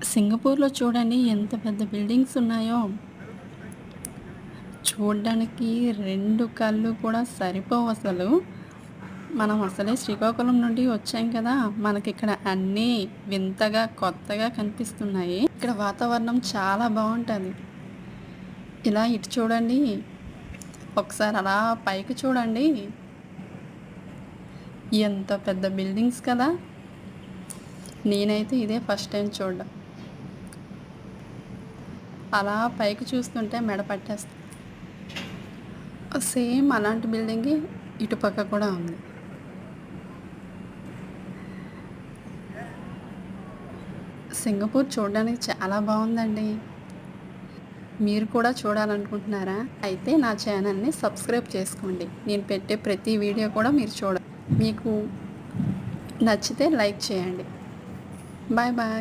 సింగపూర్‌లో చూడండి ఎంత పెద్ద బిల్డింగ్స్ ఉన్నాయో. చూడ్డానికి 2 కళ్ళు కూడా సరిపోవసలు. మనం అసలే శ్రీకాకుళం నుండి వచ్చాం కదా! మనకిక్కడ అన్నీ వింతగా, కొత్తగా కనిపిస్తున్నాయి. ఇక్కడ వాతావరణం చాలా బావుంటది. ఇలా ఇటు చూడండి. ఒకసారి అలా పైకి చూడండి. ఎంత పెద్ద బిల్డింగ్స్ కదా! నేనైతే ఇదే ఫస్ట్ టైమ్ చూడడం. అలా పైకి చూస్తుంటే మెడ పట్టేస్తుంది. సేమ్ అలాంటి బిల్డింగే ఇటుపక్క కూడా ఉంది. సింగపూర్ చూడడానికి చాలా బావుందండి. మీరు కూడా చూడాలనుకుంటున్నారా? అయితే నా ఛానల్‌ని సబ్స్క్రైబ్ చేసుకోండి. నేను పెట్టే ప్రతి వీడియో కూడా మీరు మీకు నచ్చితే లైక్ చేయండి. Bye bye.